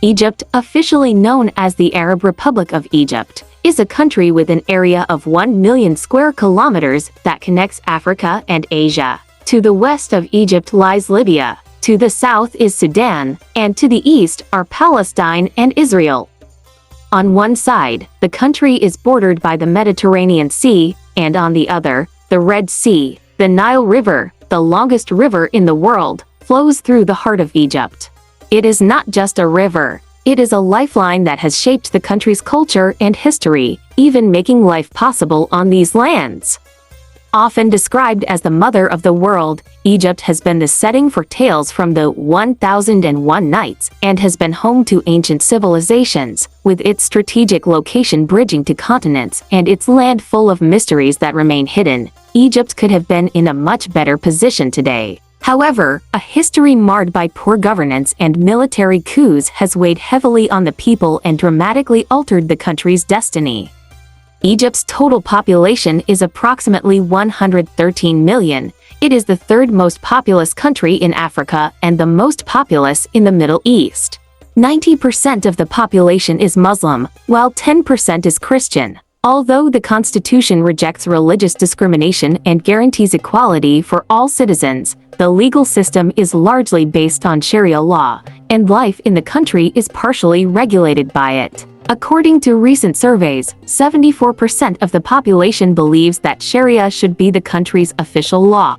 Egypt, officially known as the Arab Republic of Egypt, is a country with an area of 1 million square kilometers that connects Africa and Asia. To the west of Egypt lies Libya, to the south is Sudan, and to the east are Palestine and Israel. On one side, the country is bordered by the Mediterranean Sea, and on the other, the Red Sea. The Nile River, the longest river in the world, flows through the heart of Egypt. It is not just a river, it is a lifeline that has shaped the country's culture and history, even making life possible on these lands. Often described as the mother of the world, Egypt has been the setting for tales from the 1001 Nights and has been home to ancient civilizations, with its strategic location bridging to continents and its land full of mysteries that remain hidden. Egypt could have been in a much better position today. However, a history marred by poor governance and military coups has weighed heavily on the people and dramatically altered the country's destiny. Egypt's total population is approximately 113 million. It is the third most populous country in Africa and the most populous in the Middle East. 90% of the population is Muslim, while 10% is Christian. Although the constitution rejects religious discrimination and guarantees equality for all citizens, the legal system is largely based on Sharia law, and life in the country is partially regulated by it. According to recent surveys, 74% of the population believes that Sharia should be the country's official law.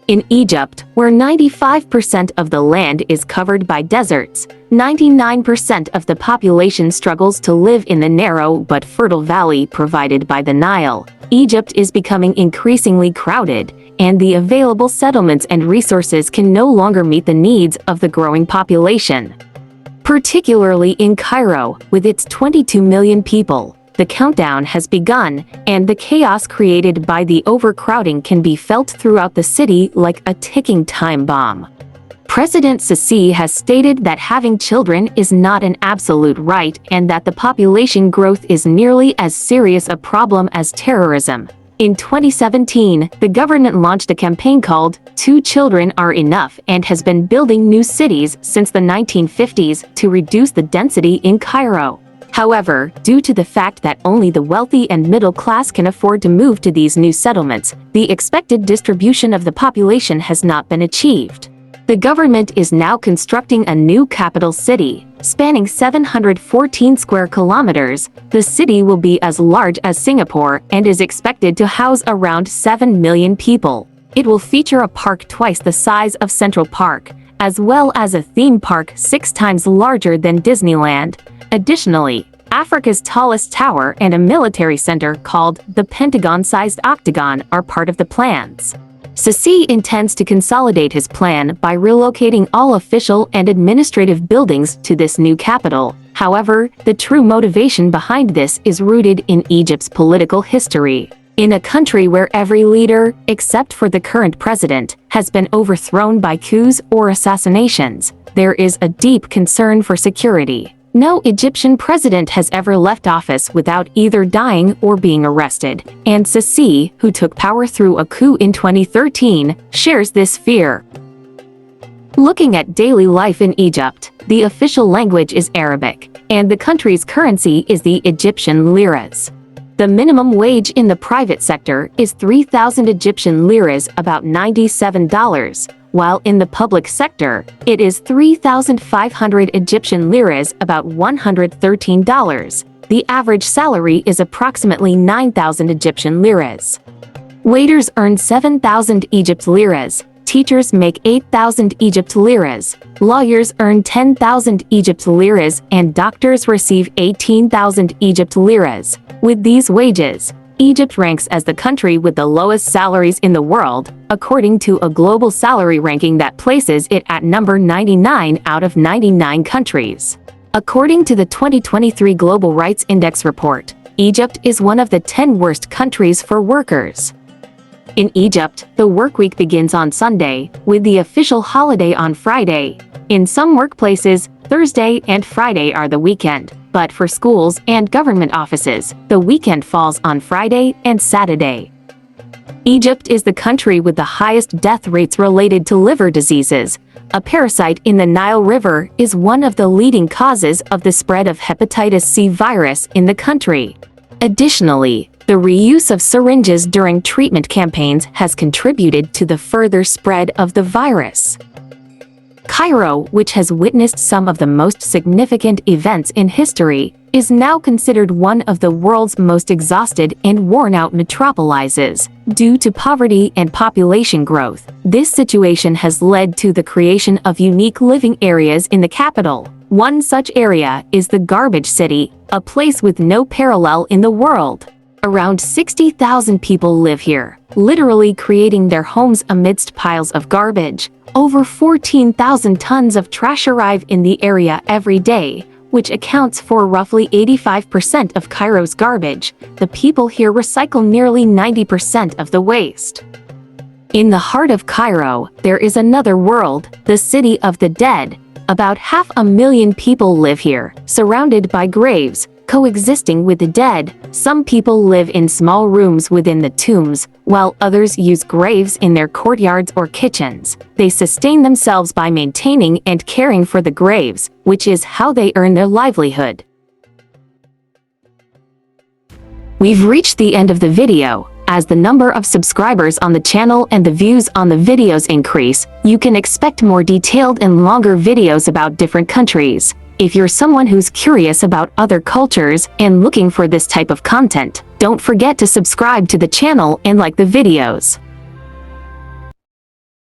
In Egypt, where 95% of the land is covered by deserts, 99% of the population struggles to live in the narrow but fertile valley provided by the Nile. Egypt is becoming increasingly crowded, and the available settlements and resources can no longer meet the needs of the growing population. Particularly in Cairo, with its 22 million people, the countdown has begun, and the chaos created by the overcrowding can be felt throughout the city like a ticking time bomb. President Sisi has stated that having children is not an absolute right and that the population growth is nearly as serious a problem as terrorism. In 2017, the government launched a campaign called "Two Children Are Enough" and has been building new cities since the 1950s to reduce the density in Cairo. However, due to the fact that only the wealthy and middle class can afford to move to these new settlements, the expected distribution of the population has not been achieved. The government is now constructing a new capital city, spanning 714 square kilometers. The city will be as large as Singapore and is expected to house around 7 million people. It will feature a park twice the size of Central Park, as well as a theme park 6 times larger than Disneyland. Additionally, Africa's tallest tower and a military center called the Pentagon-sized Octagon are part of the plans. Sisi intends to consolidate his plan by relocating all official and administrative buildings to this new capital. However, the true motivation behind this is rooted in Egypt's political history. In a country where every leader, except for the current president, has been overthrown by coups or assassinations, there is a deep concern for security. No Egyptian president has ever left office without either dying or being arrested, and Sisi, who took power through a coup in 2013, shares this fear. Looking at daily life in Egypt, the official language is Arabic, and the country's currency is the Egyptian liras. The minimum wage in the private sector is 3,000 Egyptian liras, about $97, while in the public sector, it is 3,500 Egyptian liras, about $113. The average salary is approximately 9,000 Egyptian liras. Waiters earn 7,000 Egypt liras, teachers make 8,000 Egypt liras, lawyers earn 10,000 Egypt liras, and doctors receive 18,000 Egypt liras. With these wages, Egypt ranks as the country with the lowest salaries in the world, according to a global salary ranking that places it at number 99 out of 99 countries. According to the 2023 Global Rights Index report, Egypt is one of the 10 worst countries for workers. In Egypt, the workweek begins on Sunday, with the official holiday on Friday. In some workplaces, Thursday and Friday are the weekend, but for schools and government offices, the weekend falls on Friday and Saturday. Egypt is the country with the highest death rates related to liver diseases. A parasite in the Nile River is one of the leading causes of the spread of hepatitis C virus in the country. Additionally, the reuse of syringes during treatment campaigns has contributed to the further spread of the virus. Cairo, which has witnessed some of the most significant events in history, is now considered one of the world's most exhausted and worn-out metropolises. Due to poverty and population growth, this situation has led to the creation of unique living areas in the capital. One such area is the Garbage City, a place with no parallel in the world. Around 60,000 people live here, literally creating their homes amidst piles of garbage. Over 14,000 tons of trash arrive in the area every day, which accounts for roughly 85% of Cairo's garbage. The people here recycle nearly 90% of the waste. In the heart of Cairo, there is another world, the City of the Dead. About 500,000 people live here, surrounded by graves, coexisting with the dead. Some people live in small rooms within the tombs, while others use graves in their courtyards or kitchens. They sustain themselves by maintaining and caring for the graves, which is how they earn their livelihood. We've reached the end of the video. As the number of subscribers on the channel and the views on the videos increase, you can expect more detailed and longer videos about different countries. If you're someone who's curious about other cultures and looking for this type of content, don't forget to subscribe to the channel and like the videos.